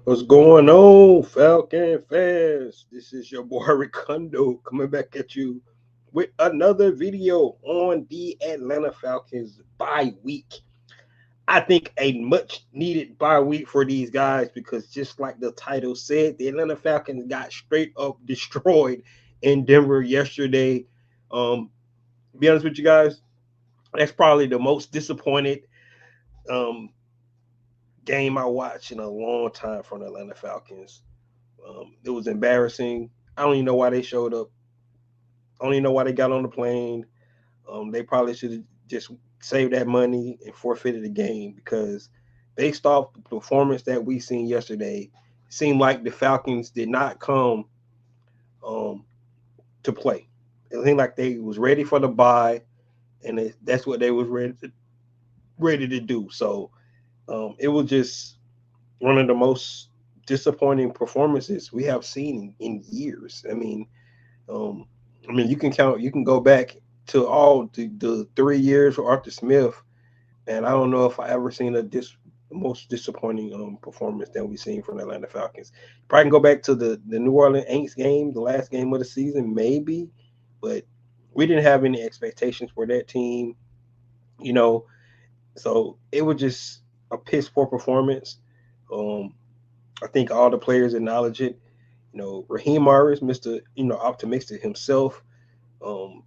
What's going on, Falcon fans? This is your boy Ricondo coming back at you with another video on the Atlanta Falcons bye week. I think a much needed bye week for these guys because just like the title said, the Atlanta Falcons got straight up destroyed in Denver yesterday. To be honest with you guys, that's probably the most disappointed um, game I watched in a long time from the Atlanta Falcons. It was embarrassing. I don't even know why they showed up. I don't even know why they got on the plane. They probably should have just saved that money and forfeited the game because based off the performance that we seen yesterday, it seemed like the Falcons did not come um, to play. It seemed like they was ready for the bye, and that's what they was ready to do. So it was just one of the most disappointing performances we have seen in years. Um, you can count, you can go back to all the 3 years for Arthur Smith, and I don't know if I ever seen the most disappointing performance that we've seen from the Atlanta Falcons. Probably can go back to the New Orleans Saints game, the last game of the season, maybe, but we didn't have any expectations for that team, you know. So it was just a piss poor performance. Um, I think all the players acknowledge it. Raheem Morris, Mister, optimistic himself. Um,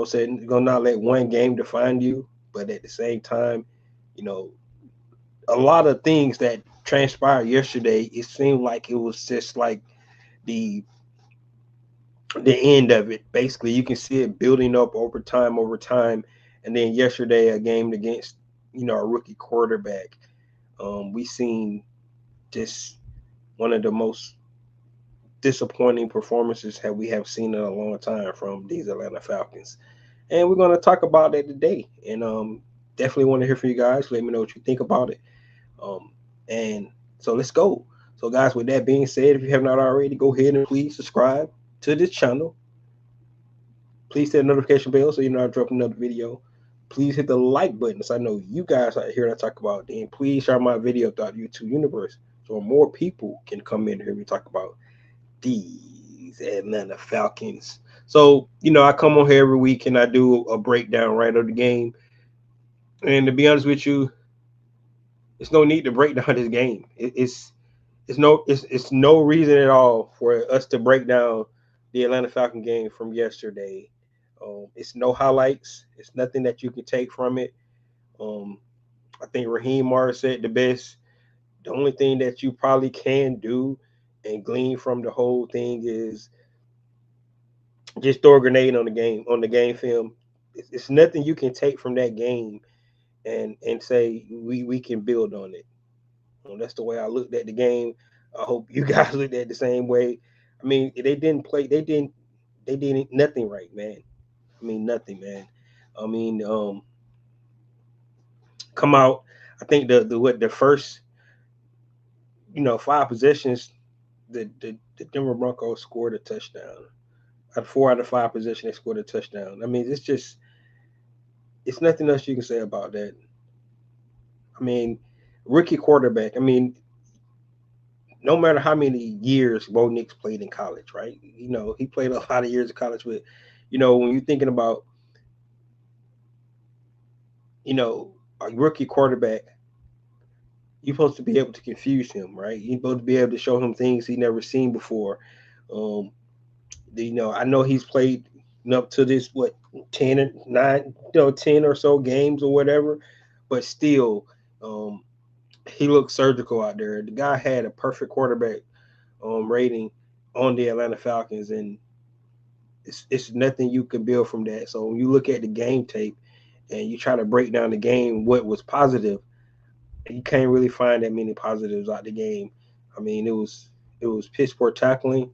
said you're gonna not let one game define you, but at the same time, you know, a lot of things that transpired yesterday, it seemed like it was just like the the end of it. Basically, you can see it building up over time, and then yesterday a game against a rookie quarterback. We seen just one of the most disappointing performances that we have seen in a long time from these Atlanta Falcons. And we're going to talk about that today. And definitely want to hear from you guys. Let me know what you think about it. Um, and so let's go. So, guys, with that being said, if you have not already, go ahead and please subscribe to this channel. Please hit the notification bell so you know I drop another video. Please hit the like button so I know you guys out here that talk about it. And please share my video throughout the YouTube universe so more people can come in and hear me talk about these Atlanta Falcons. So, I come on here every week and I do a breakdown right of the game. And to be honest with you, it's no need to break down this game. It's no reason at all for us to break down the Atlanta Falcon game from yesterday. It's no highlights. It's nothing that you can take from it. Um, I think Raheem Morris said the best. The only thing that you probably can do and glean from the whole thing is just throw a grenade on the game film. It's nothing you can take from that game and say we can build on it. That's the way I looked at the game. I hope you guys looked at it the same way. I mean, they didn't play. They did nothing right, man. I mean, nothing, man. I mean, come out. I think the first 5 possessions, the Denver Broncos scored a touchdown. At 4 out of 5 possessions, they scored a touchdown. I mean, it's nothing else you can say about that. I mean, rookie quarterback. I mean, no matter how many years Bo Nix played in college, right? He played a lot of years of college, but when you're thinking about you know a rookie quarterback, you're supposed to be able to confuse him, right? You're supposed to be able to show him things he never seen before. Um, I know he's played up to this 10 and 9, 10 or so games or whatever, but still, um, he looked surgical out there. The guy had a perfect quarterback rating on the Atlanta Falcons, and it's nothing you can build from that. So when you look at the game tape and you try to break down the game, what was positive, you can't really find that many positives out the game. I mean, it was piss poor tackling,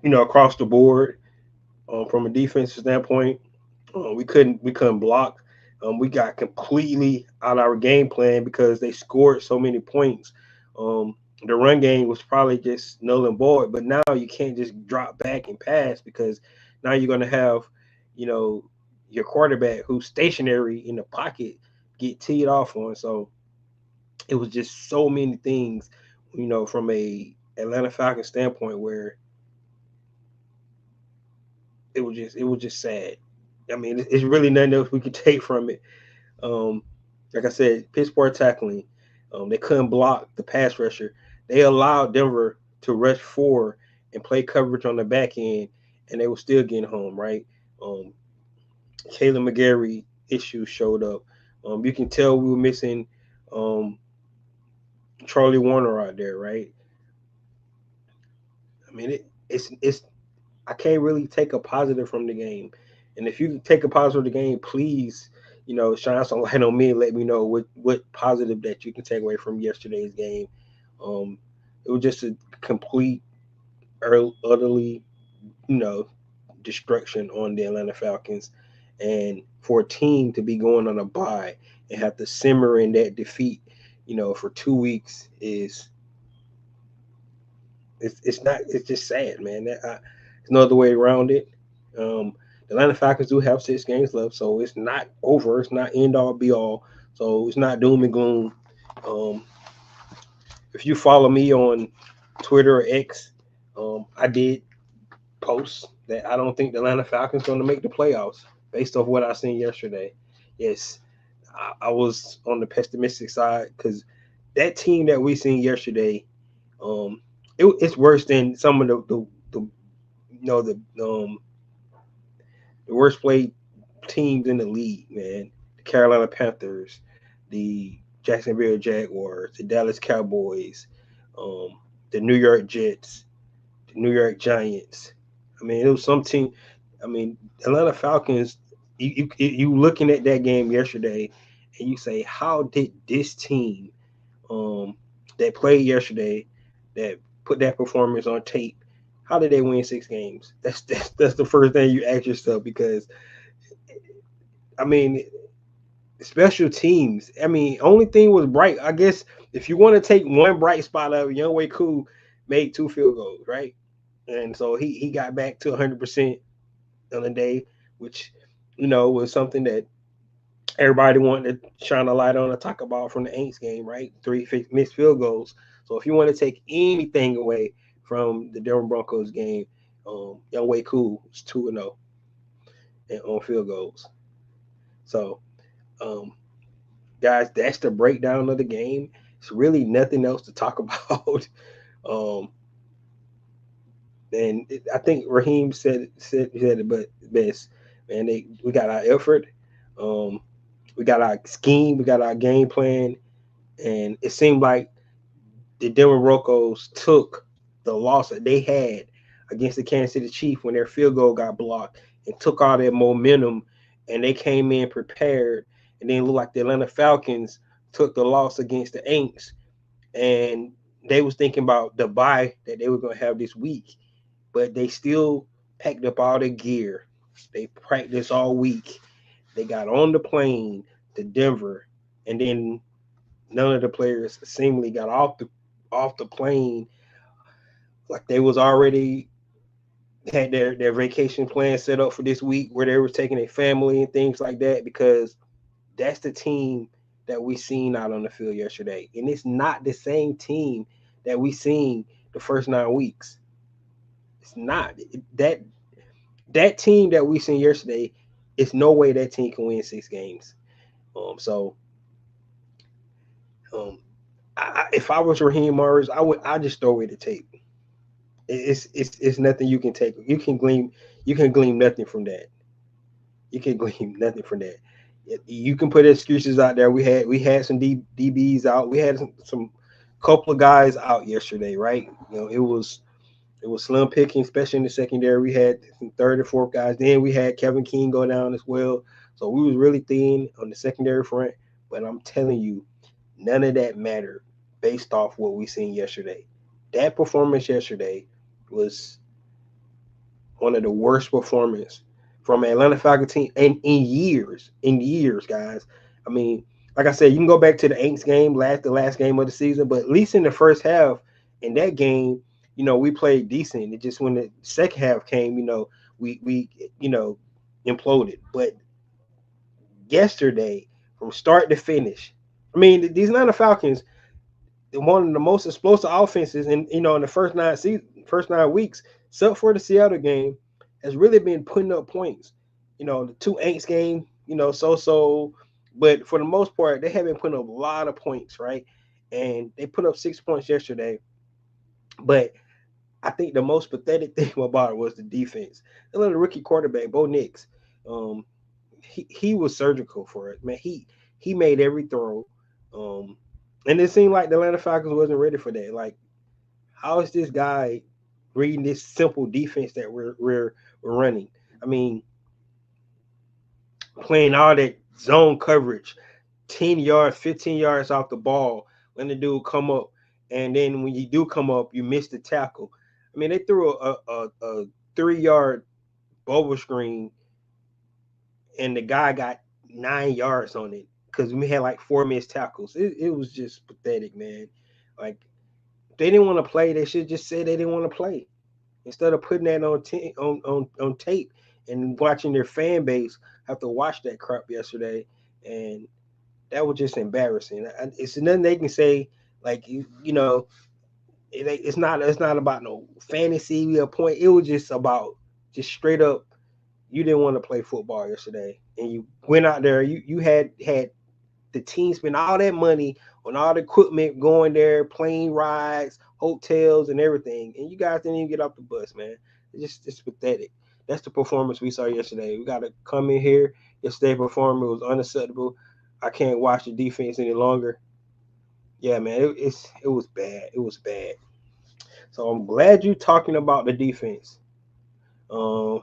across the board. From a defensive standpoint, we couldn't block. We got completely out of our game plan because they scored so many points. The run game was probably just null and void. But now you can't just drop back and pass because now you're gonna have, you know, your quarterback who's stationary in the pocket get teed off on. So it was just so many things, from a Atlanta Falcons standpoint where it was just sad. I mean, it's really nothing else we could take from it. Um, like I said, Pittsburgh tackling, they couldn't block the pass rusher. They allowed Denver to rush four and play coverage on the back end, and they were still getting home. Right, um, Caleb McGarry issues showed up. You can tell we were missing um, Charlie Warner out there. Right. I mean, it's I can't really take a positive from the game. And if you take a positive from the game, please, shine some light on me and let me know what positive that you can take away from yesterday's game. Um, it was just a complete, utterly, you know, destruction on the Atlanta Falcons. And for a team to be going on a bye and have to simmer in that defeat, for 2 weeks is it's not it's just sad, man. There's no other way around it. The Atlanta Falcons do have 6 games left, so it's not over. It's not end all be all. So it's not doom and gloom. Um, if you follow me on Twitter or X, I did post that I don't think the Atlanta Falcons going to make the playoffs based off what I seen yesterday. Yes, I was on the pessimistic side because that team that we seen yesterday, um, it's worse than some of the you know the worst played teams in the league, man. The Carolina Panthers, the Jacksonville Jaguars, the Dallas Cowboys, um, the New York Jets, the New York Giants. I mean, it was some team. I mean, Atlanta Falcons. You looking at that game yesterday, and you say, how did this team um, that played yesterday, that put that performance on tape, how did they win 6 games? That's the first thing you ask yourself because I mean, special teams. I mean, only thing was bright. I guess if you want to take one bright spot of Young Way Cool made 2 field goals, right? And so he got back to 100% on the day, which was something that everybody wanted to shine a light on and talk about from the Aints game, right? Three missed field goals. So if you want to take anything away from the Denver Broncos game, Young Way Cool is 2-0 on field goals. So um, guys, that's the breakdown of the game. It's really nothing else to talk about. um, I think Raheem said it but best. Man, we got our effort, um, we got our scheme, we got our game plan, and it seemed like the Denver Broncos took the loss that they had against the Kansas City Chiefs when their field goal got blocked and took all their momentum, and they came in prepared, and then it looked like the Atlanta Falcons took the loss against the Aints, and they was thinking about the bye that they were going to have this week, but they still packed up all their gear. They practiced all week. They got on the plane to Denver, and then none of the players seemingly got off the plane like they was already had their vacation plan set up for this week where they were taking a family and things like that, because that's the team that we seen out on the field yesterday. And it's not the same team that we seen the first 9 weeks. It's not. That team that we seen yesterday, it's no way that team can win 6 games. So um, if I was Raheem Morris, I just throw away the tape. It's nothing you can take. You can glean nothing from that. You can glean nothing from that. You can put excuses out there. We had some DBs out. We had some couple of guys out yesterday, right? It was slim picking, especially in the secondary. We had some third and fourth guys. Then we had Kevin King go down as well. So we was really thin on the secondary front. But I'm telling you, none of that mattered based off what we seen yesterday. That performance yesterday was one of the worst performances from an Atlanta Falcons team in years, guys. I mean, like I said, you can go back to the Aints game, the last game of the season, but at least in the first half, in that game, we played decent. It just when the second half came, we imploded. But yesterday, from start to finish, I mean, these Atlanta Falcons, one of the most explosive offenses in the first 9 weeks, except for the Seattle game, has really been putting up points. The two Aints game, so, but for the most part, they have been putting up a lot of points, right? And they put up 6 points yesterday. But I think the most pathetic thing about it was the defense. They let the rookie quarterback, Bo Nix, um, he was surgical for it, man. He made every throw. Um, and it seemed like the Atlanta Falcons wasn't ready for that. Like, how is this guy reading this simple defense that we're running? I mean, playing all that zone coverage, 10 yards, 15 yards off the ball, when the dude come up, and then when you do come up, you miss the tackle. I mean, they threw a 3 yard bubble screen, and the guy got 9 yards on it because we had like four missed tackles. It was just pathetic, man. Like, they didn't want to play. They should just say they didn't want to play instead of putting that on tape and watching their fan base have to watch that crap yesterday. And that was just embarrassing. It's nothing they can say. Like, it's not about no fantasy or point. It was just about just straight up. You didn't want to play football yesterday, and you went out there. You had the team spend all that money on all the equipment, going there, plane rides, hotels, and everything, and you guys didn't even get off the bus, man. It's pathetic. That's the performance we saw yesterday. We got to come in here. Yesterday performance was unacceptable. I can't watch the defense any longer. Yeah, man, it was bad. It was bad. So I'm glad you talking about the defense. Um,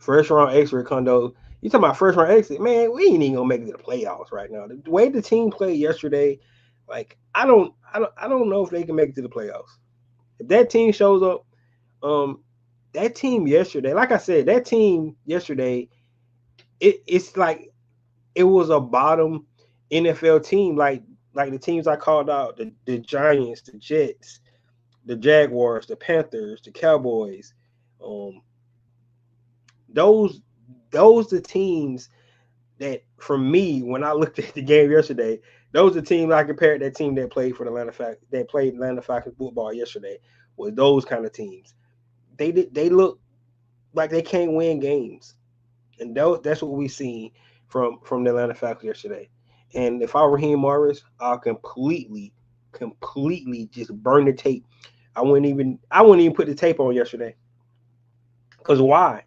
First round exit, Condo. You talking about first round exit, man? We ain't even gonna make it to the playoffs right now. The way the team played yesterday, like I don't know if they can make it to the playoffs. If that team shows up, um, that team yesterday, like I said, that team yesterday, it's like it was a bottom NFL team, like the teams I called out, the Giants, the Jets, the Jaguars, the Panthers, the Cowboys. Um, those those the teams that, for me, when I looked at the game yesterday, those are teams I compared that team that played for the that played Atlanta Falcons football yesterday, was those kind of teams. They look like they can't win games, and that's what we seen from the Atlanta Falcons yesterday. And if I were Raheem Morris, I'll completely just burn the tape. I wouldn't even put the tape on yesterday. Cause why?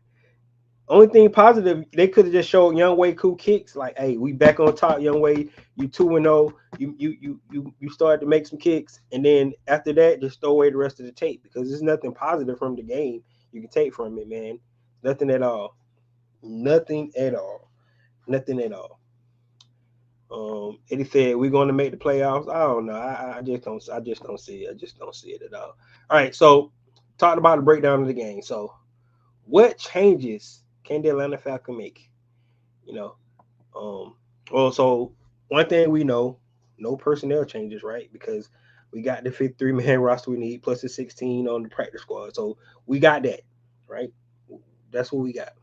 Only thing positive, they could have just showed Young Wei cool kicks. Like, hey, we back on top, Young Wei. You 2-0. You started to make some kicks, and then after that, just throw away the rest of the tape because there's nothing positive from the game you can take from it, man. Nothing at all. Nothing at all. Nothing at all. Eddie said we're going to make the playoffs. I don't know. I just don't. I just don't see it. I just don't see it at all. All right. So, talking about the breakdown of the game. So, what changes can the Atlanta Falcons make? You know, well, so one thing we know, no personnel changes, right? Because we got the 53-man roster we need plus the 16 on the practice squad. So we got that, right? That's what we got.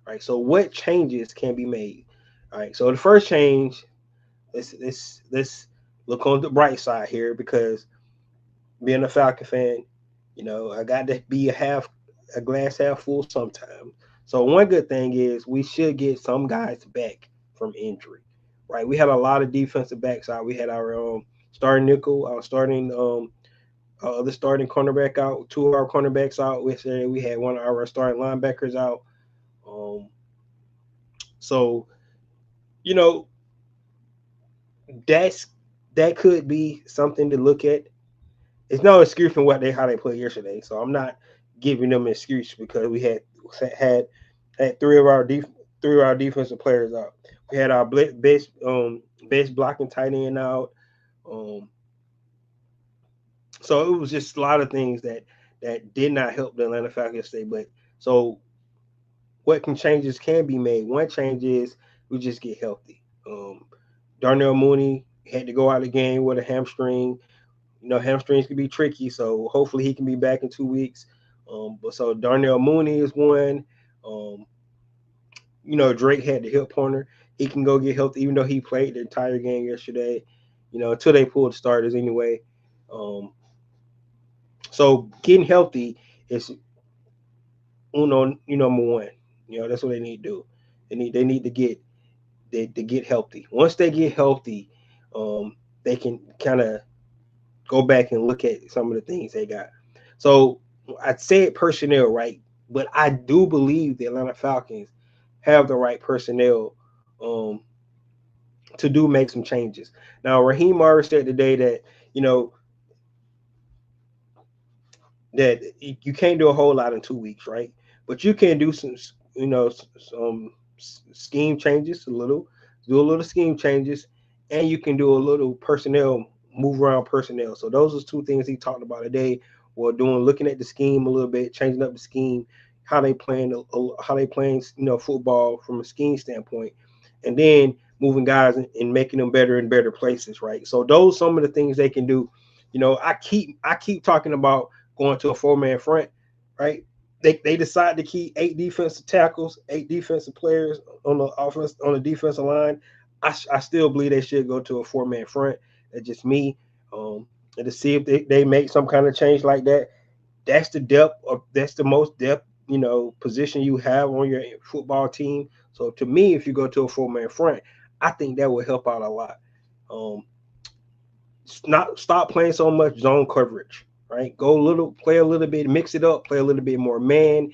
Right. So what changes can be made? All right. So the first change, let's look on the bright side here, because being a Falcon fan, I got to be a glass half full sometimes. So one good thing is we should get some guys back from injury, right? We had a lot of defensive backs out. We had our starting nickel, our starting other starting cornerback out, two of our cornerbacks out. We had one of our starting linebackers out. Um, so you know that's that could be something to look at. It's no excuse from how they played yesterday. So I'm not giving them an excuse because we had three of our defensive players out. We had our best blocking tight end out. Um, so it was just a lot of things that did not help the Atlanta Falcons yesterday. But so what changes can be made? One change is we just get healthy. Darnell Mooney had to go out of the game with a hamstring. Hamstrings can be tricky, so hopefully he can be back in 2 weeks. But so Darnell Mooney is one. Drake had the hip pointer. he can go get healthy, even though he played the entire game yesterday. Until they pulled the starters anyway. Um, so getting healthy is number one. That's what they need to do. They need to get healthy. Once they get healthy, um, they can kind of go back and look at some of the things they got. So I said personnel, right? But I do believe the Atlanta Falcons have the right personnel um, to do make some changes. Now, Raheem Morris said today that you know that you can't do a whole lot in 2 weeks, right? But you can do some scheme changes, do a little scheme changes, and you can do a little personnel move around personnel. So those are two things he talked about today. Or looking at the scheme a little bit, changing up the scheme, how they playing football from a scheme standpoint, and then moving guys and making them better in better places, right? So those some of the things they can do. I keep talking about going to a 4-man front, right? They decide to keep 8 defensive tackles, 8 defensive players on the offense on the defensive line. I still believe they should go to a 4-man front. That's just me. Um, and to see if they make some kind of change like that. That's the depth of that's the most depth position you have on your football team. So to me, if you go to a 4-man front, I think that will help out a lot. Um, not stop playing so much zone coverage, right? Play a little bit, mix it up, play a little bit more man,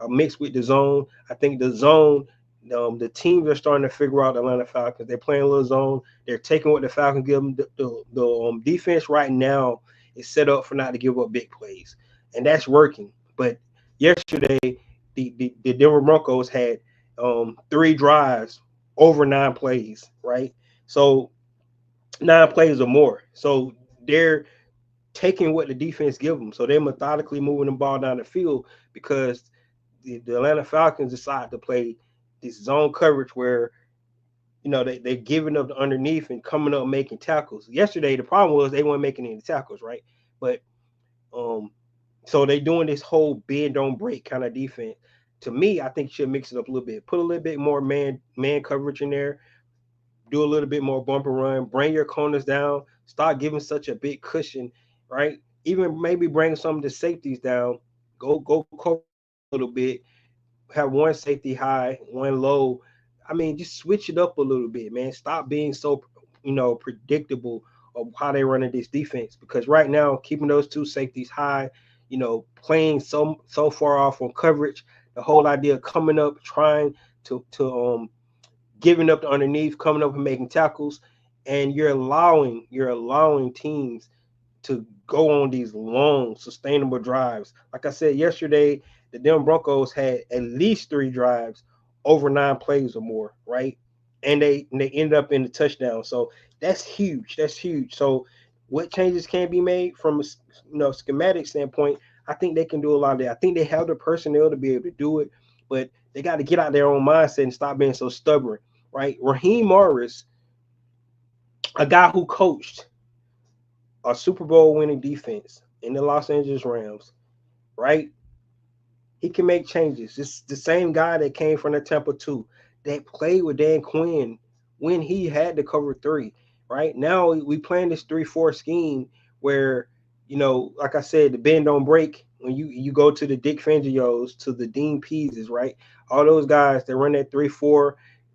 mix with the zone. I think the zone, the teams are starting to figure out the Atlanta Falcons. They're playing a little zone. They're taking what the Falcons give them. The defense right now is set up for not to give up big plays, and that's working. But yesterday, the Denver Broncos had 3 drives over 9 plays, right? So 9 plays or more. So they're taking what the defense give them. So they're methodically moving the ball down the field because the Atlanta Falcons decide to play this zone coverage where they're giving up the underneath and coming up making tackles. Yesterday the problem was they weren't making any tackles, right? But um so they doing this whole bend don't break kind of defense. To me, I think you should mix it up a little bit. Put a little bit more man coverage in there, do a little bit more bumper run, bring your corners down, start giving such a big cushion, right? Even maybe bring some of the safeties down, go cover a little bit, have one safety high, one low. I mean, just switch it up a little bit, man. Stop being so predictable of how they running this defense because right now keeping those 2 safeties high, playing so far off on coverage, the whole idea of coming up trying to giving up the underneath, coming up and making tackles, and you're allowing teams to go on these long, sustainable drives. Like I said yesterday, the Denver Broncos had at least 3 drives over 9 plays or more, right? And they ended up in the touchdown. So that's huge. That's huge. So what changes can be made from a schematic standpoint? I think they can do a lot of that. I think they have the personnel to be able to do it, but they got to get out their own mindset and stop being so stubborn, right? Raheem Morris, a guy who coached a Super Bowl winning defense in the Los Angeles Rams, right? He can make changes. It's the same guy that came from the Tampa 2 that played with Dan Quinn when he had to cover 3, right? Now we playing this 3-4 scheme where, like I said, the bend don't break. When you go to the Dick Fangios, to the Dean Peases, right? All those guys that run that 3-4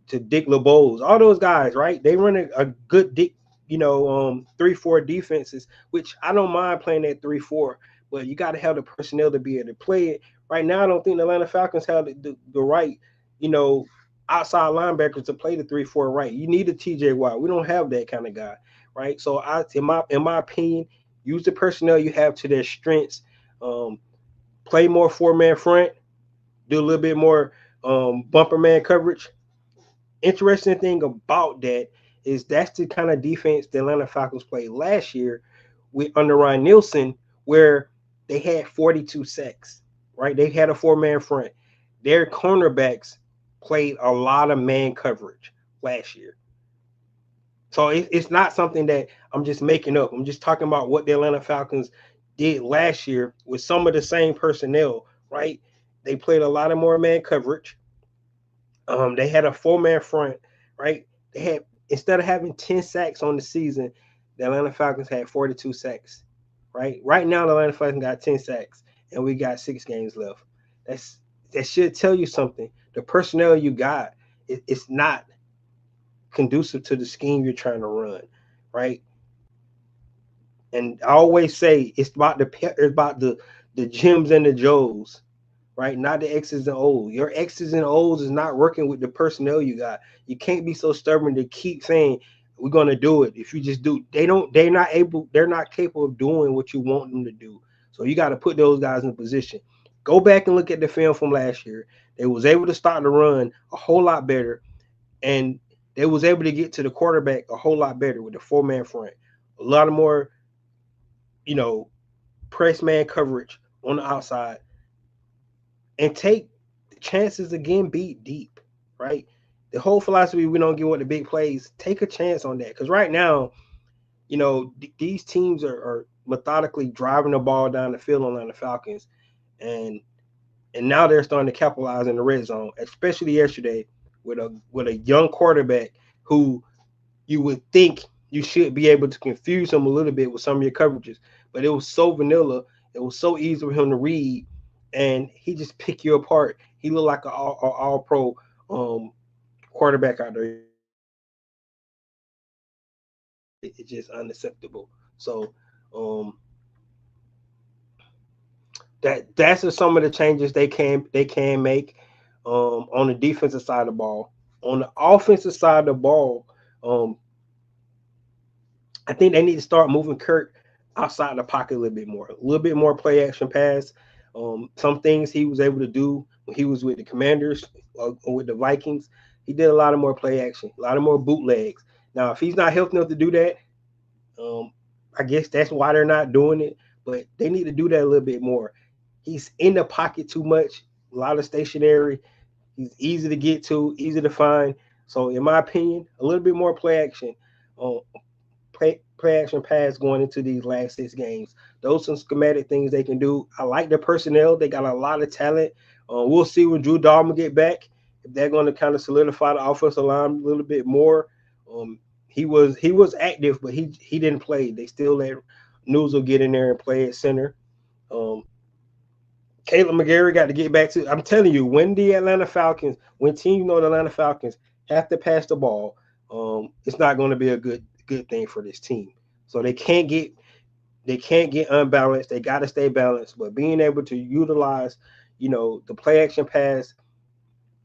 to Dick LeBeau's, all those guys, right? They run a good Dick, 3-4 defenses, which I don't mind playing that 3-4, but you got to have the personnel to be able to play it. Right now, I don't think the Atlanta Falcons have the right, outside linebackers to play the 3-4 right. You need a TJ Watt. We don't have that kind of guy, right? So in my opinion, use the personnel you have to their strengths. Play more 4-man front, do a little bit more bumper man coverage. Interesting thing about that is that's the kind of defense the Atlanta Falcons played last year with under Ryan Nielsen, where they had 42 sacks, right? They had a 4-man front. Their cornerbacks played a lot of man coverage last year. So it's not something that I'm just making up. I'm just talking about what the Atlanta Falcons did last year with some of the same personnel, right? They played a lot of more man coverage. They had a 4-man front right? They had, instead of having 10 sacks on the season, the Atlanta Falcons had 42 sacks, right? Right now, the Atlanta Falcons got 10 sacks, and we got 6 games left. That's that should tell you something. The personnel you got, it's not conducive to the scheme you're trying to run, right? And I always say it's about the Jims and the Joes, right? Not the X's and O's. Your X's and O's is not working with the personnel you got. You can't be so stubborn to keep saying we're gonna do it. If you just do, they're not capable of doing what you want them to do. So you got to put those guys in position. Go back and look at the film from last year. They was able to start the run a whole lot better, and they was able to get to the quarterback a whole lot better with the 4-man front. A lot of more, you know, press man coverage on the outside, and take chances again, beat deep, right? The whole philosophy, we don't give what the big plays. Take a chance on that, because right now, these teams are methodically driving the ball down the field on the Falcons, and now they're starting to capitalize in the red zone, especially yesterday with a young quarterback who you would think you should be able to confuse him a little bit with some of your coverages, but it was so vanilla. It was so easy for him to read, and he just pick you apart. He looked like an all pro quarterback out there. It's just unacceptable. So um, that's just some of the changes they can make on the defensive side of the ball. On the offensive side of the ball, um, I think they need to start moving Kirk outside the pocket a little bit more play action pass. Some things he was able to do when he was with the Commanders or with the Vikings, he did a lot of more play action, a lot of more bootlegs. Now, if he's not healthy enough to do that, um, I guess that's why they're not doing it. But they need to do that a little bit more. He's in the pocket too much, a lot of stationary. He's easy to get to, easy to find. So, in my opinion, a little bit more play action. Um, play action pass going into these last 6 games. Those are some schematic things they can do. I like their personnel. They got a lot of talent. We'll see when Drew Dalman get back if they're going to kind of solidify the offensive line a little bit more. Um, he was active, but he didn't play. They still let News'll get in there and play at center. Um, Caleb McGarry got to get back to. I'm telling you, when teams know the Atlanta Falcons have to pass the ball, it's not going to be a good thing for this team. So they can't get unbalanced. They got to stay balanced. But being able to utilize, the play action pass,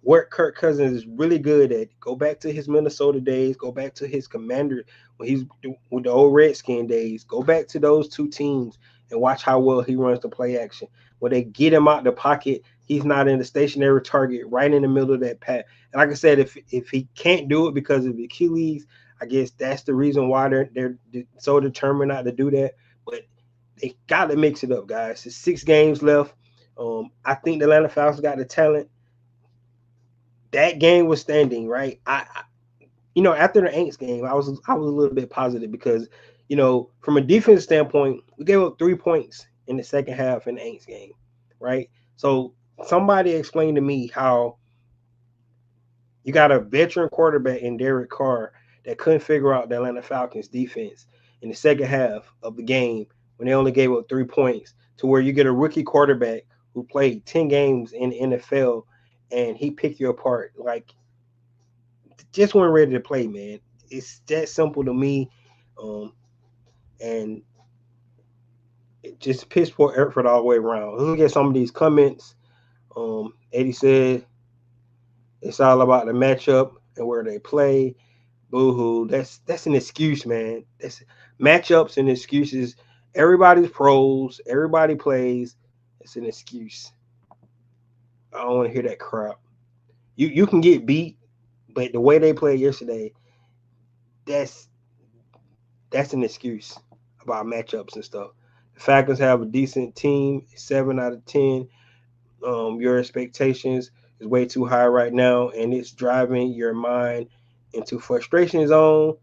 what Kirk Cousins is really good at. Go back to his Minnesota days. Go back to his Commander when he's with the old Redskin days. Go back to those two teams and watch how well he runs the play action. When they get him out the pocket, he's not in the stationary target, right in the middle of that pass. And like I said, if he can't do it because of Achilles, I guess that's the reason why they're so determined not to do that. But they got to mix it up, guys. There's 6 games left. I think the Atlanta Falcons got the talent. That game was standing, right? After the Aints game, I was a little bit positive because, from a defense standpoint, we gave up 3 points in the second half in the Aints game, right? So somebody explain to me how you got a veteran quarterback in Derek Carr that couldn't figure out the Atlanta Falcons defense in the second half of the game when they only gave up 3 points, to where you get a rookie quarterback who played 10 games in the NFL and he picked you apart. Like, just weren't ready to play, man. It's that simple to me. And it just piss poor effort all the way around. Let's look at some of these comments. Eddie said it's all about the matchup and where they play. Boo-hoo. That's an excuse, man. That's matchups and excuses. Everybody's pros. Everybody plays. It's an excuse. I don't want to hear that crap. You can get beat, but the way they played yesterday, that's that's an excuse about matchups and stuff. The Falcons have a decent team, 7 out of 10. Your expectations is way too high right now, and it's driving your mind into frustration zone.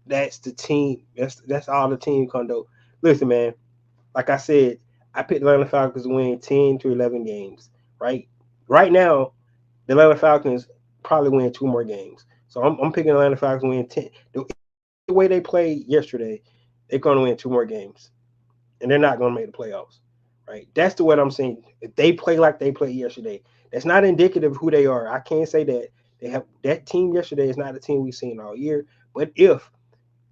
That's the team. That's all the team can do. Listen, man. Like I said, I picked the Atlanta Falcons to win 10 to 11 games. Right now, the Atlanta Falcons probably win 2 more games. So I'm picking Atlanta Falcons to win 10. The way they played yesterday, they're going to win 2 more games, and they're not going to make the playoffs. Right? That's the what I'm saying. If they play like they played yesterday, that's not indicative of who they are. I can't say that they have that team yesterday is not a team we've seen all year. But if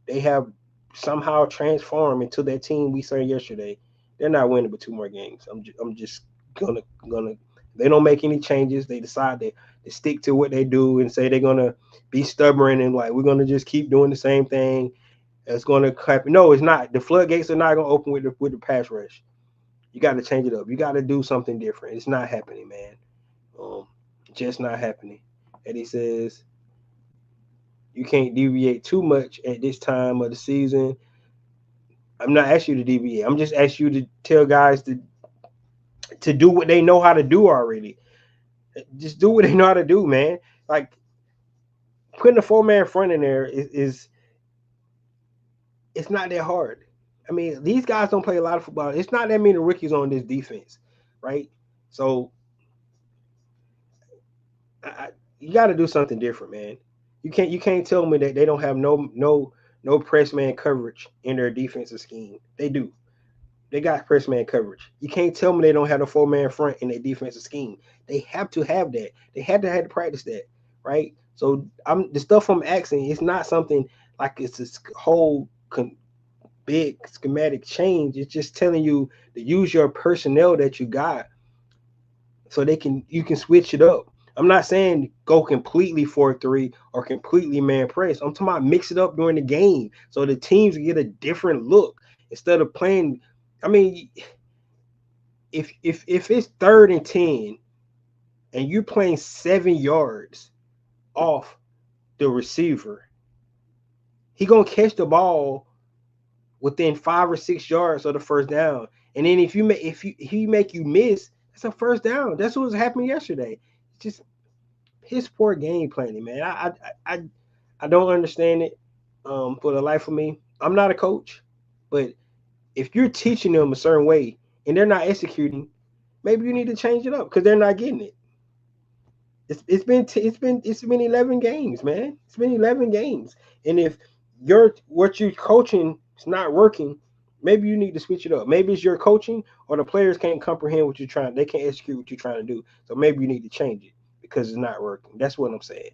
they have somehow transformed into that team we saw yesterday, they're not winning but 2 more games. I'm just gonna. They don't make any changes. They decide to stick to what they do and say they're gonna be stubborn and like we're gonna just keep doing the same thing. It's gonna happen. No, it's not. The floodgates are not gonna open with the pass rush. You got to change it up. You got to do something different. It's not happening, man. Um, just not happening. Eddie says you can't deviate too much at this time of the season. I'm not asking you to deviate. I'm just asking you to tell guys to do what they know how to do already. Just do what they know how to do, man. Like putting a 4-man front in there is it's not that hard. I mean, these guys don't play a lot of football. It's not that many rookies on this defense, right? So I, you got to do something different, man. You can't tell me that they don't have no press man coverage in their defensive scheme. They do. They got press man coverage. You can't tell me they don't have a 4-man front in their defensive scheme. They have to have that. They had to have to practice that, right? So I'm the stuff I'm asking. It's not something like it's this whole big schematic change. It's just telling you to use your personnel that you got so you can switch it up. I'm not saying go completely 4-3 or completely man press. I'm talking about mix it up during the game so the teams get a different look instead of playing. I mean, if it's 3rd and 10 and you're playing 7 yards off the receiver, he gonna catch the ball within 5 or 6 yards of the first down. And then if he make you miss, that's a first down. That's what was happening yesterday. Just piss poor game planning, man. I don't understand it for the life of me. I'm not a coach, but if you're teaching them a certain way and they're not executing, maybe you need to change it up because they're not getting it. It's been 11 games, man. It's been 11 games, and if what you're coaching is not working, maybe you need to switch it up. Maybe it's your coaching or the players can't comprehend what you're trying. They can't execute what you're trying to do. So maybe you need to change it because it's not working. That's what I'm saying.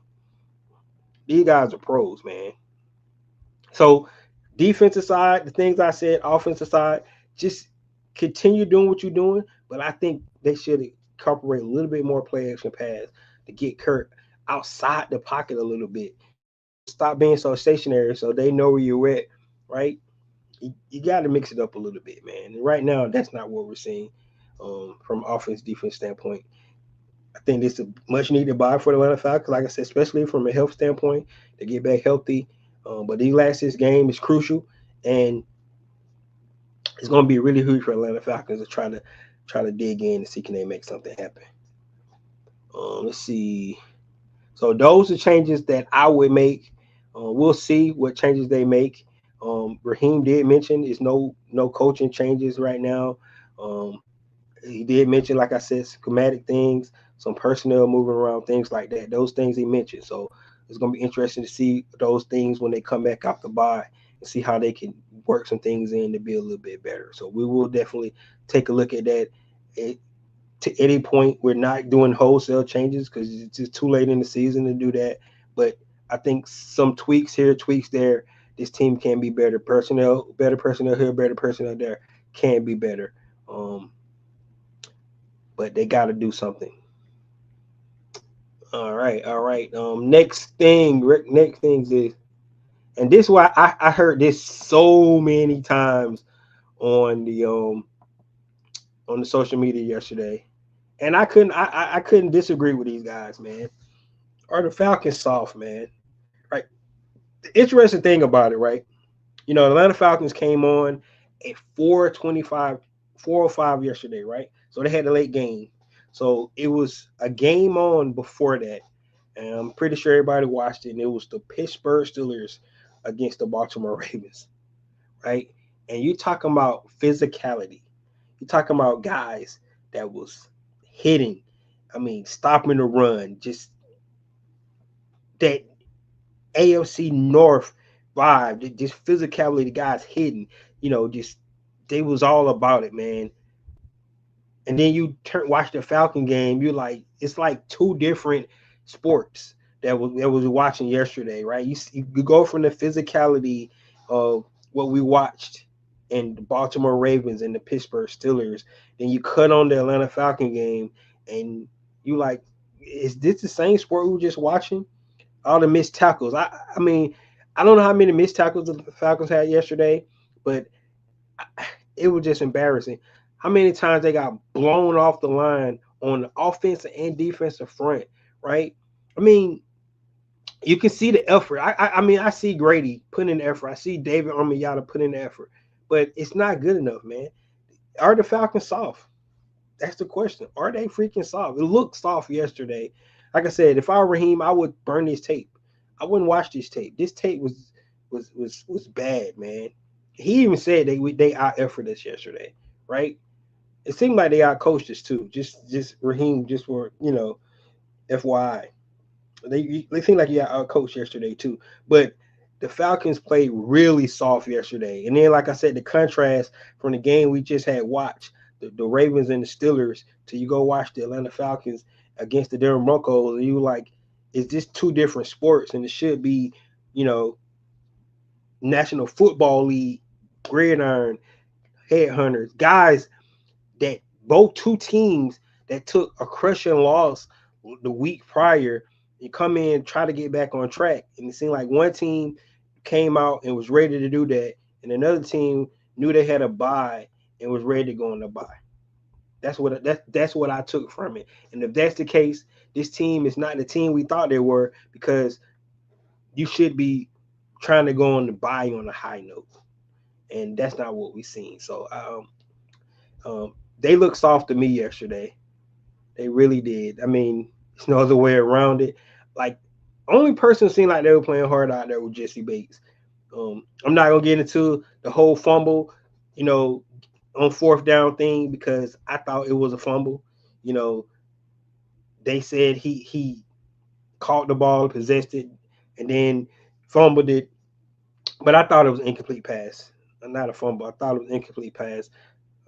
These guys are pros, man. So defensive side, the things I said, offensive side, just continue doing what you're doing. But I think they should incorporate a little bit more play action pass to get Kurt outside the pocket a little bit. Stop being so stationary so they know where you're at, right? You got to mix it up a little bit, man. And right now, that's not what we're seeing from offense defense standpoint. I think this is a much needed buy for the Atlanta Falcons. Like I said, especially from a health standpoint, to get back healthy. But these last 6 games is crucial, and it's going to be really huge for Atlanta Falcons to try to dig in and see can they make something happen. Let's see. So those are changes that I would make. We'll see what changes they make. Raheem did mention is no coaching changes right now. Um, he did mention, like I said, schematic things, some personnel moving around, things like that. Those things he mentioned. So it's going to be interesting to see those things when they come back out the bye and see how they can work some things in to be a little bit better. So we will definitely take a look at that. To any point, we're not doing wholesale changes because it's just too late in the season to do that. But I think some tweaks here, tweaks there. This team can be better. Better personnel here, better personnel there can be better. But they got to do something. All right, all right. Next thing, Rick. Next things is, and this is why I heard this so many times on the social media yesterday, and I couldn't disagree with these guys, man. Are the Falcons soft, man? Right. The interesting thing about it, right? The Atlanta Falcons came on at 4:25, 4:05 yesterday, right? So they had a late game. So it was a game on before that. And I'm pretty sure everybody watched it, and it was the Pittsburgh Steelers against the Baltimore Ravens, right? And you're talking about physicality. You're talking about guys that was hitting, I mean, stopping the run, just that AFC North vibe, just physicality, the guys hitting, just they was all about it, man. And then you watch the Falcon game, you like it's like two different sports that was watching yesterday, right? You go from the physicality of what we watched in the Baltimore Ravens and the Pittsburgh Steelers, then you cut on the Atlanta Falcon game, and you like, is this the same sport we were just watching? All the missed tackles. I mean, I don't know how many missed tackles the Falcons had yesterday, but it was just embarrassing. How many times they got blown off the line on the offensive and defensive front, right? I mean, you can see the effort. I mean, I see Grady putting in the effort. I see David Armiyata putting in the effort, but it's not good enough, man. Are the Falcons soft? That's the question. Are they freaking soft? It looked soft yesterday. Like I said, if I were Raheem, I would burn this tape. I wouldn't watch this tape. This tape was bad, man. He even said they out efforted us yesterday, right? It seemed like they out coached us too. Just Raheem, just for FYI. They seem like he got out coached yesterday too. But the Falcons played really soft yesterday. And then, like I said, the contrast from the game we just had watched, the Ravens and the Steelers, till you go watch the Atlanta Falcons against the Denver Broncos, and you like, it's just two different sports, and it should be, you know, National Football League, gridiron, headhunters, guys that both two teams that took a crushing loss the week prior and come in and try to get back on track. And it seemed like one team came out and was ready to do that, and another team knew they had a bye and was ready to go on the bye. That's what I took from it. And if that's the case, this team is not the team we thought they were, because you should be trying to go on the bye on a high note, and that's not what we seen. So they looked soft to me yesterday. They really did. I mean, there's no other way around it. Like, only person seemed like they were playing hard out there was Jesse Bates. I'm not gonna get into the whole fumble, you know, on fourth down thing, because I thought it was a fumble. You know, they said he caught the ball, possessed it, and then fumbled it. But I thought it was an incomplete pass, not a fumble. I thought it was an incomplete pass.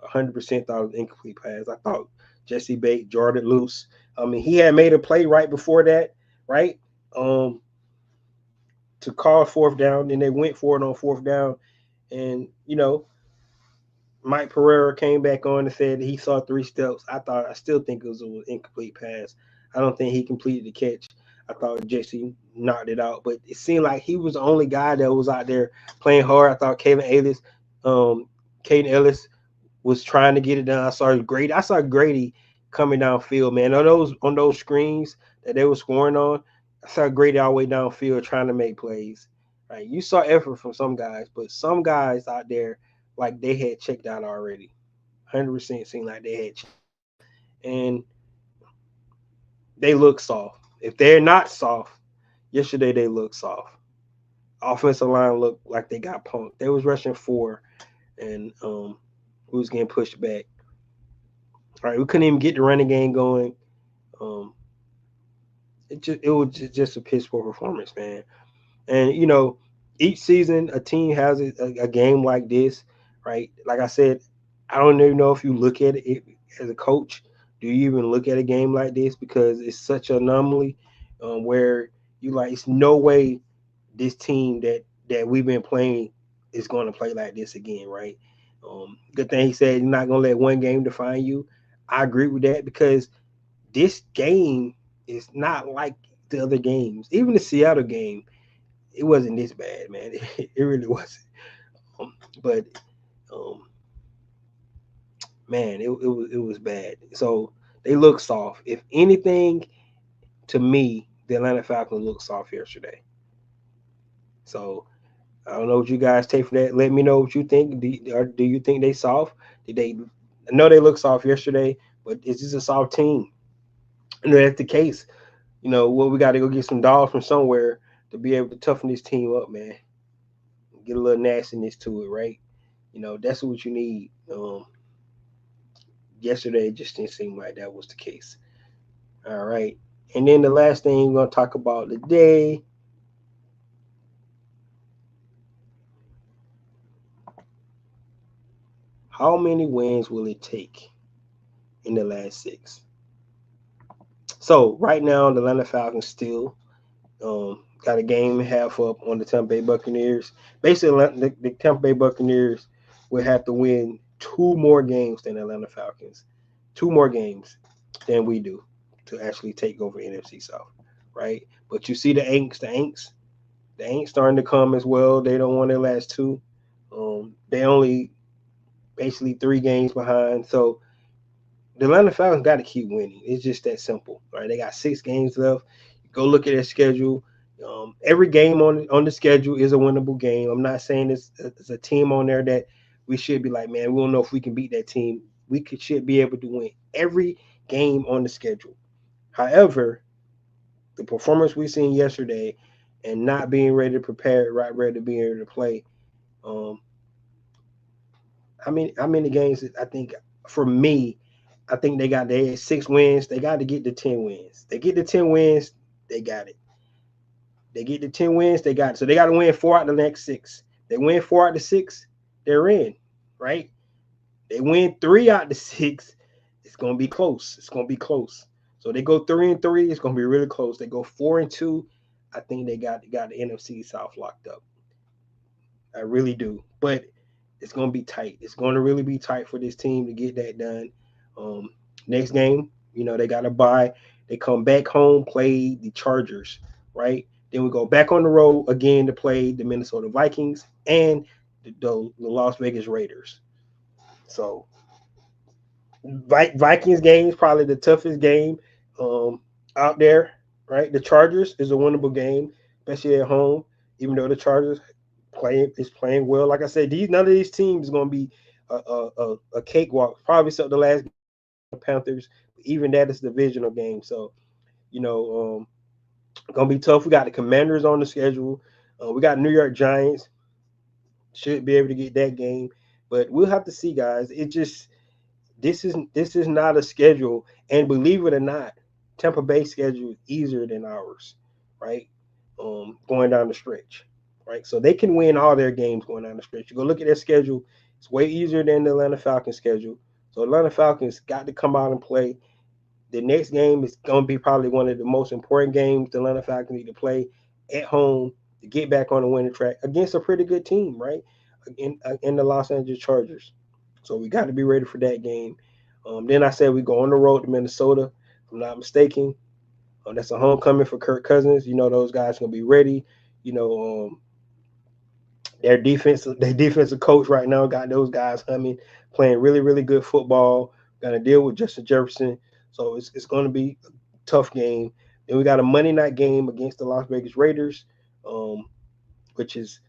100% thought it was an incomplete pass. I thought Jesse Bates jarred it loose. I mean, he had made a play right before that, right? Um, to call fourth down, and they went for it on fourth down. And, Mike Pereira came back on and said he saw three steps. I still think it was an incomplete pass. I don't think he completed the catch. I thought Jesse knocked it out, but it seemed like he was the only guy that was out there playing hard. I thought Caden Ellis was trying to get it done. I saw Grady coming downfield, man. On those screens that they were scoring on, I saw Grady all the way downfield trying to make plays. Right, you saw effort from some guys, but some guys out there, like, they had checked out already. 100% seemed like they had checked out, and they look soft. If they're not soft, yesterday they looked soft. Offensive line looked like they got punked. They was rushing four, and we was getting pushed back. All right, we couldn't even get the running game going. Um, it was just a piss poor performance, man. And each season a team has a game like this, right? Like I said, I don't even know if you look at it as a coach. Do you even look at a game like this, because it's such an anomaly, where you like, it's no way this team that we've been playing is going to play like this again, right? Good thing he said you're not going to let one game define you. I agree with that, because this game is not like the other games. Even the Seattle game, it wasn't this bad, man. It really wasn't. But um, man, it was bad. So they look soft. If anything, to me, the Atlanta Falcons looked soft yesterday. So I don't know what you guys take for that. Let me know what you think. Do you think they soft? Did they? I know they looked soft yesterday, but is this a soft team? And if that's the case, what we got to go get some dollars from somewhere to be able to toughen this team up, man. Get a little nastiness to it, right? That's what you need. Yesterday, it just didn't seem like that was the case. All right. And then the last thing we're going to talk about today How many wins will it take in the last 6? So right now, the Atlanta Falcons still got a game and a half up on the Tampa Bay Buccaneers. Basically, the Tampa Bay Buccaneers will have to win 2 more games than the Atlanta Falcons. 2 more games than we do to actually take over NFC South, right? But you see the Aints starting to come as well. They don't want their last 2. They only basically 3 games behind. So the Atlanta Falcons got to keep winning. It's just that simple, right? They got 6 games left. Go look at their schedule. Every game on the schedule is a winnable game. I'm not saying it's a team on there that we should be like, man, we don't know if we can beat that team. Should be able to win every game on the schedule. However, the performance we seen yesterday and not being ready to prepare, right, ready to be able to play. Um, how many games? I think for me, I think they had 6 wins. They got to get to 10 wins. They get to 10 wins, they got it. They get to 10 wins, they got it. So they got to win 4 out of the next 6. They win 4 out of the 6, they're in, right? They win 3 out of the 6, it's gonna be close. It's gonna be close. So they go 3-3, it's gonna be really close. They go 4-2, I think they got the NFC South locked up. I really do. But it's gonna be tight. It's gonna really be tight for this team to get that done. Um, Next game, they got to bye. They come back home, play the Chargers, right? Then we go back on the road again to play the Minnesota Vikings and the Las Vegas Raiders. So Vikings game is probably the toughest game out there, right? The Chargers is a winnable game, especially at home. Even though the Chargers playing well, like I said, none of these teams is going to be a cakewalk. Probably except the last game, the Panthers. Even that is a divisional game, so gonna be tough. We got the Commanders on the schedule. We got New York Giants. Should be able to get that game, but we'll have to see, guys. This is not a schedule, and believe it or not, Tampa Bay schedule is easier than ours, right? Going down the stretch, right? So they can win all their games going down the stretch. You go look at their schedule; it's way easier than the Atlanta Falcons schedule. So Atlanta Falcons got to come out and play. The next game is going to be probably one of the most important games the Atlanta Falcons need to play at home to get back on the winning track against a pretty good team, right? In the Los Angeles Chargers. So we got to be ready for that game. Then I said we go on the road to Minnesota, if I'm not mistaken. That's a homecoming for Kirk Cousins. Those guys going to be ready. Their defensive coach right now got those guys humming, playing really, really good football. Got to deal with Justin Jefferson. So it's going to be a tough game. Then we got a Monday night game against the Las Vegas Raiders, which is,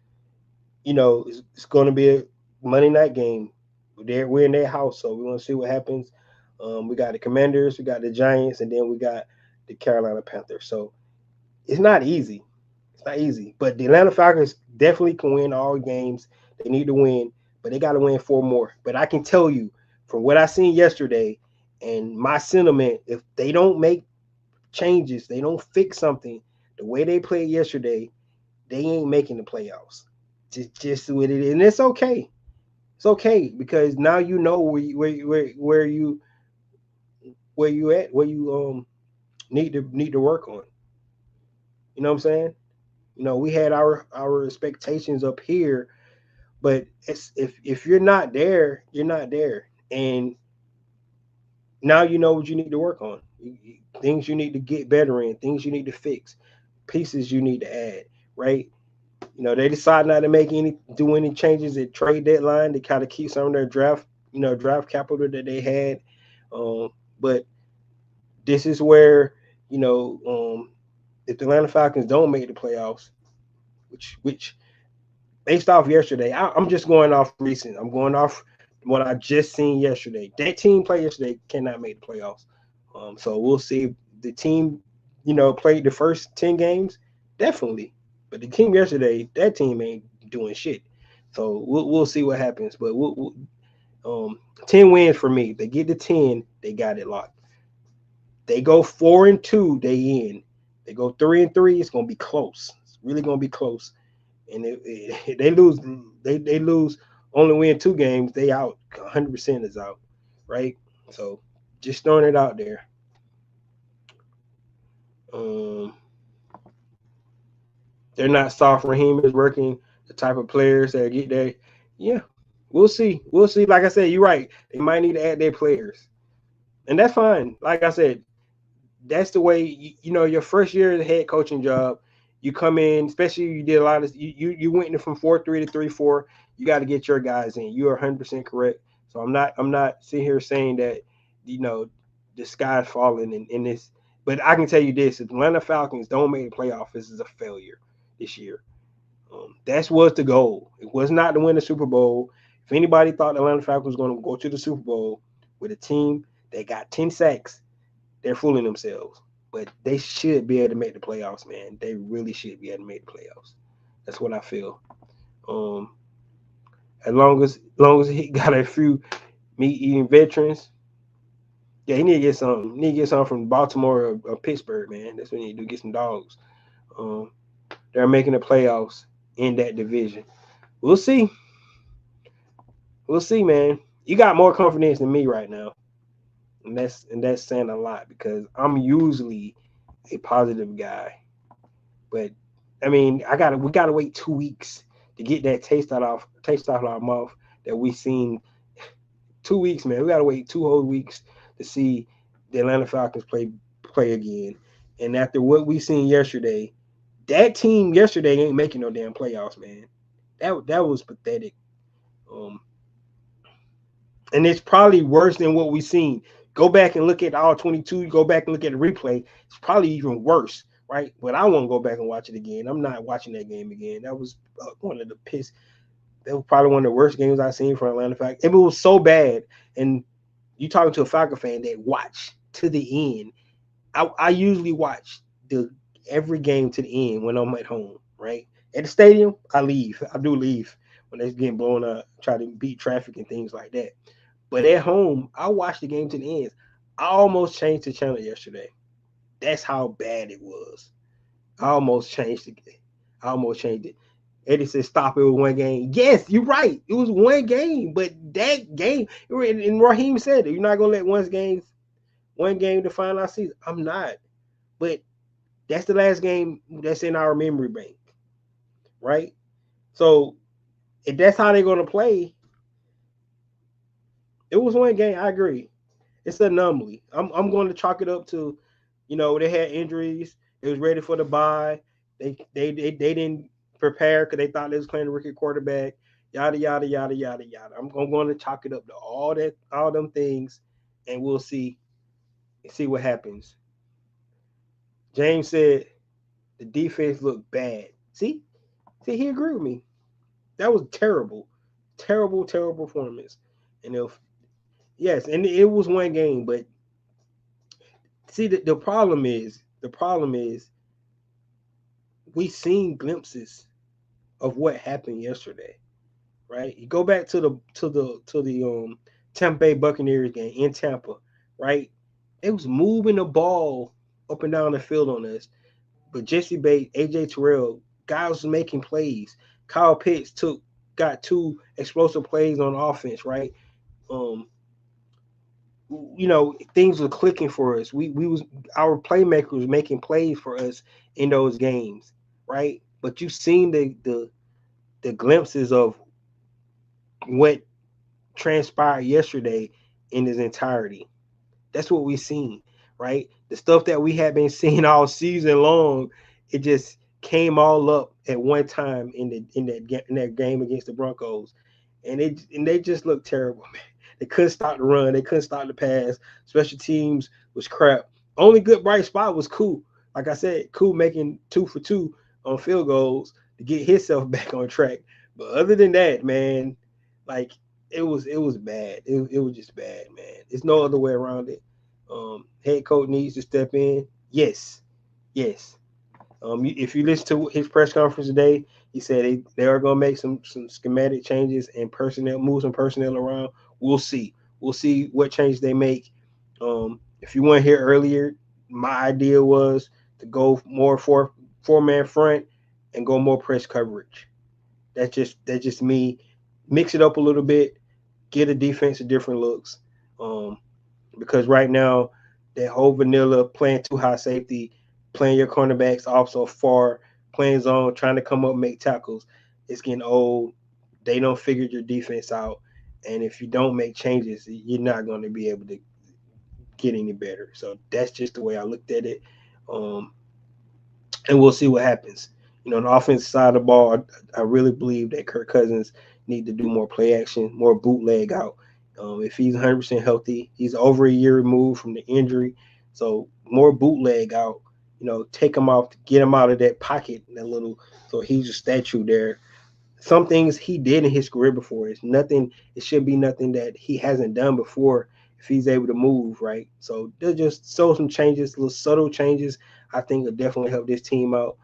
it's going to be a Monday night game. We're in their house, so we want to see what happens. We got the Commanders, we got the Giants, and then we got the Carolina Panthers. So it's not easy. It's not easy. But the Atlanta Falcons definitely can win all games. They need to win, but they got to win 4 more. But I can tell you from what I seen yesterday and my sentiment, if they don't make changes, they don't fix something the way they played yesterday, they ain't making the playoffs. Just what it is. And it's okay. It's okay because now you know where you at, where you need to work on. You know what I'm saying? We had our expectations up here, but if you're not there, you're not there. And now you know what you need to work on. Things you need to get better in, things you need to fix, pieces you need to add, right? They decide not to do any changes at trade deadline to kind of keep some of their draft capital that they had. But this is where, if the Atlanta Falcons don't make the playoffs, which based off yesterday, I'm just going off recent. I'm going off what I just seen yesterday. That team play yesterday cannot make the playoffs. So we'll see. The team, played the first 10 games, definitely. But the team yesterday, that team ain't doing shit. So we'll see what happens. But 10 wins for me. They get to 10, they got it locked. They go 4-2, they in. They go 3-3, it's gonna be close. It's really gonna be close. And if they lose, only win 2 games, they out. 100% is out, right? So just throwing it out there. Um, they're not soft. Raheem is working the type of players that get there. Yeah, we'll see. We'll see. Like I said, you're right. They might need to add their players, and that's fine. Like I said, that's the way your first year of the head coaching job. You come in, especially you did a lot of you went from 4-3 to 3-4. You got to get your guys in. You are 100% correct. So I'm not sitting here saying that you know the sky's falling in this. But I can tell you this: if Atlanta Falcons don't make the playoff, this is a failure this year. That was the goal. It was not to win the Super Bowl. If anybody thought the Atlanta Falcons was going to go to the Super Bowl with a team that got 10 sacks, they're fooling themselves. But they should be able to make the playoffs, man. They really should be able to make the playoffs. That's what I feel. Um, as long as he got a few meat eating veterans, yeah, he need to get some. He need to get some from Baltimore or Pittsburgh, man. That's what he need to do. Get some dogs. Um, they're making the playoffs in that division. We'll see. We'll see, man. You got more confidence than me right now, and that's saying a lot because I'm usually a positive guy. But I mean, we gotta wait 2 weeks to get that taste out of our mouth that we seen 2 weeks, man. We gotta wait 2 whole weeks to see the Atlanta Falcons play again. And after what we seen yesterday, that team yesterday ain't making no damn playoffs, man. That was pathetic. Um, and it's probably worse than what we seen. Go back and look at all 22. Go back and look at the replay. It's probably even worse, right? But I won't go back and watch it again. I'm not watching that game again. That was one of the piss. That was probably one of the worst games I've seen from Atlanta Falcons. It was so bad. And you talking to a Falcon fan that watch to the end. I usually watch every game to the end when I'm at home, right? At the stadium, I leave. I do leave when it's getting blown up, try to beat traffic and things like that. But at home, I watched the game to the end. I almost changed the channel yesterday. That's how bad it was. I almost changed it. I almost changed it. Eddie said, "Stop! It was one game." Yes, you're right. It was one game, but that game, and Raheem said it. You're not gonna let one game define our season. I'm not, but that's the last game that's in our memory bank, right? So if that's how they're gonna play, it was one game. I agree. It's an anomaly. I'm going to chalk it up to, they had injuries. They was ready for the bye. They didn't prepare because they thought they was playing a rookie quarterback. Yada yada yada yada yada. I'm going to chalk it up to all them things, and we'll see what happens. James said the defense looked bad. See, he agreed with me. That was terrible, terrible, terrible performance. And yes, and it was one game, but see, the problem is we seen glimpses of what happened yesterday, right? You go back to the Tampa Bay Buccaneers game in Tampa, right? They was moving the ball up and down the field on us, but Jesse Bates, AJ Terrell, guys was making plays. Kyle Pitts got 2 explosive plays on offense, right? Um, things were clicking for us. Our playmakers was making plays for us in those games, right? But you've seen the glimpses of what transpired yesterday in its entirety. That's what we've seen, right? The stuff that we had been seeing all season long, it just came all up at one time in that game against the Broncos, and they just looked terrible, man. They couldn't stop the run, they couldn't stop the pass. Special teams was crap. Only good bright spot was Cool. Like I said, Cool making 2 for 2 on field goals to get himself back on track. But other than that, man, like it was bad. It was just bad, man. There's no other way around it. Head coach needs to step in. Yes, yes. If you listen to his press conference today, he said they are going to make some schematic changes and move some personnel around. We'll see. We'll see what changes they make. If you weren't here earlier, my idea was to go more four-man front and go more press coverage. That's just me. Mix it up a little bit. get a defense different looks. Because right now, that whole vanilla playing too high safety, playing your cornerbacks off so far, playing zone, trying to come up make tackles, it's getting old. They don't figure your defense out, and if you don't make changes, you're not going to be able to get any better. So that's just the way I looked at it. Um, and we'll see what happens. On the offensive side of the ball, I really believe that Kirk Cousins need to do more play action, more bootleg out. If he's 100% healthy, he's over a year removed from the injury, so more bootleg out. Take him off, get him out of that pocket, that little, so he's a statue there. Some things he did in his career before. It's nothing. It should be nothing that he hasn't done before if he's able to move right. So they'll just show some changes, little subtle changes. I think will definitely help this team out.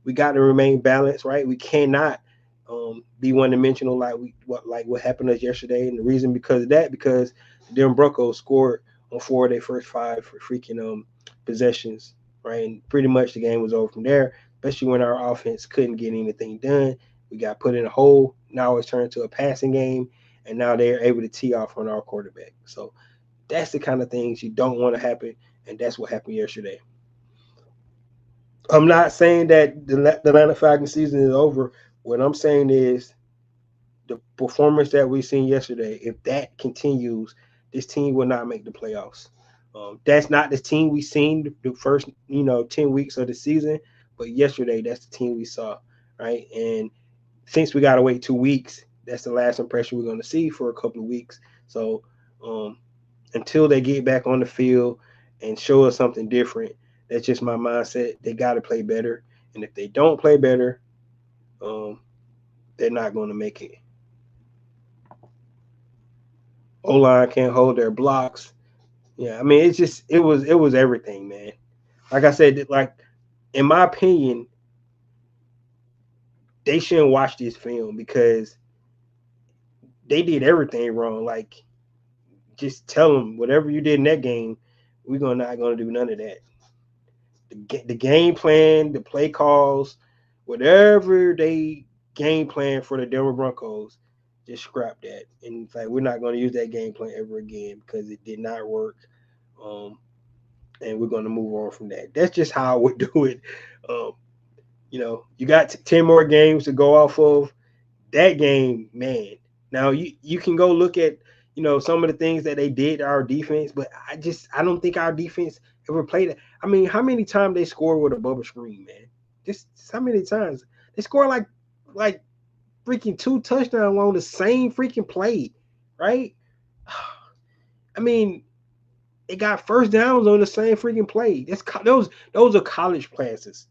We got to remain balanced, right? We cannot be one dimensional like what happened to us yesterday. And the reason because of that, because the Denver Broncos scored on 4 of their first 5 for freaking possessions, right? And pretty much the game was over from there, especially when our offense couldn't get anything done. We got put in a hole. Now it's turned to a passing game, and now they're able to tee off on our quarterback. So that's the kind of things you don't want to happen, and that's what happened yesterday. I'm not saying that the Atlanta Falcons season is over. What I'm saying is the performance that we seen yesterday, if that continues, this team will not make the playoffs. That's not the team we seen the first 10 weeks of the season, but yesterday that's the team we saw, right? And since we got to wait 2 weeks, that's the last impression we're going to see for a couple of weeks. So until they get back on the field and show us something different, that's just my mindset. They got to play better. And if they don't play better, they're not going to make it. O-line can't hold their blocks. Yeah, I mean, it was everything, man. Like I said, like in my opinion, they shouldn't watch this film because they did everything wrong. Like, just tell them whatever you did in that game, we're not gonna do none of that. The game plan, the play calls, whatever they game plan for the Denver Broncos, just scrap that. And it's like we're not going to use that game plan ever again because it did not work. And we're going to move on from that. That's just how I would do it. You got 10 more games to go off of. That game, man. Now you can go look at some of the things that they did to our defense, but I don't think our defense ever played it. I mean, how many times they scored with a bubble screen, man? Just how many times they scored like freaking 2 touchdowns on the same freaking play, right? I mean, it got first downs on the same freaking play. Those are college passes.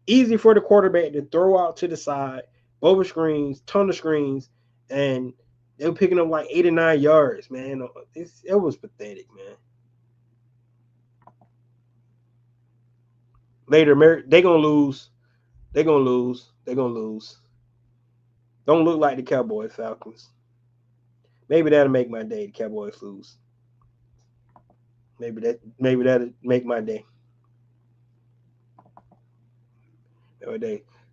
Easy for the quarterback to throw out to the side, bubble screens, ton of screens, and they were picking up like 8 or 9 yards, man. It was pathetic, man. Later, they're going to lose. They're going to lose. They're going to lose. Don't look like the Cowboys, Falcons. Maybe that'll make my day, the Cowboys lose. Maybe that'll make my day.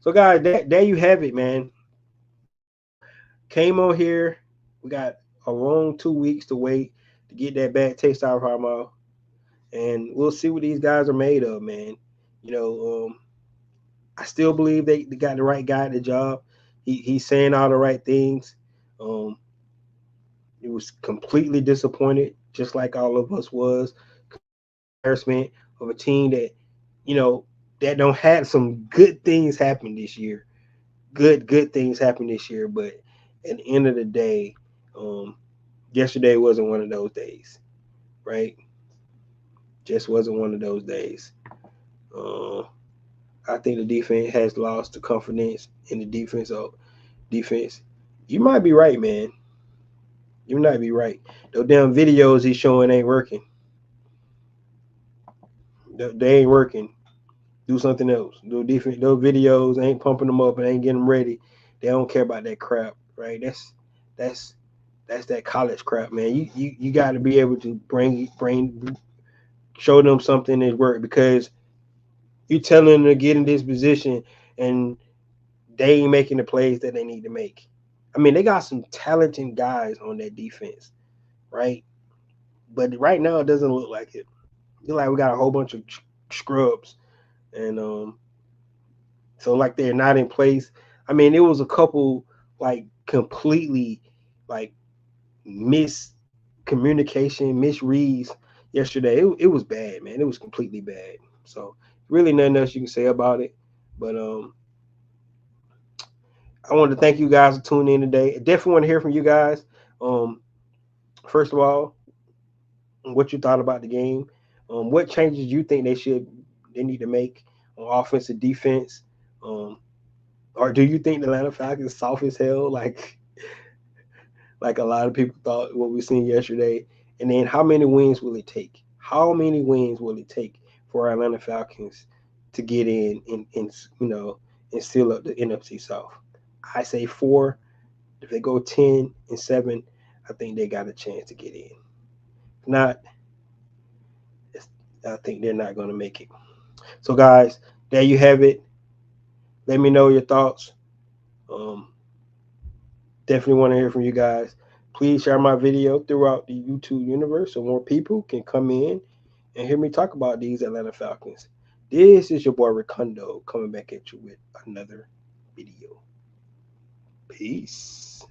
So, guys, there you have it, man. Came on here. We got a long 2 weeks to wait to get that bad taste out of our mouth. And we'll see what these guys are made of, man. I still believe they got the right guy at the job. He's saying all the right things. It was completely disappointed, just like all of us was. Embarrassment of a team that, that don't have some good things happen this year. Good things happen this year, but at the end of the day, yesterday wasn't one of those days, right? Just wasn't one of those days. I think the defense has lost the confidence in the defense. You might be right, man. You might be right. Those damn videos he's showing ain't working. They ain't working. Do something else. Those videos ain't pumping them up and ain't getting them ready. They don't care about that crap, right? That's that college crap, man. You got to be able to show them something that work because you telling them to get in this position and they ain't making the plays that they need to make. I mean, they got some talented guys on that defense, right? But right now, it doesn't look like it. Look like we got a whole bunch of scrubs, and so like they're not in place. I mean, it was a couple like completely like miscommunication, misreads yesterday. It was bad, man. It was completely bad. So really nothing else you can say about it. But I wanted to thank you guys for tuning in today. I definitely want to hear from you guys. Um, first of all, what you thought about the game. What changes you think they need to make on offensive defense? Um, or do you think the Atlanta Falcons soft as hell, like a lot of people thought what we seen yesterday? And then how many wins will it take? How many wins will it take for our Atlanta Falcons to get in and and seal up the NFC South? I say four. If they go 10-7, I think they got a chance to get in. If not, I think they're not going to make it. So, guys, there you have it. Let me know your thoughts. Um, Definitely want to hear from you guys. Please share my video throughout the YouTube universe so more people can come in and hear me talk about these Atlanta Falcons. This is your boy Ricondo coming back at you with another video. Peace.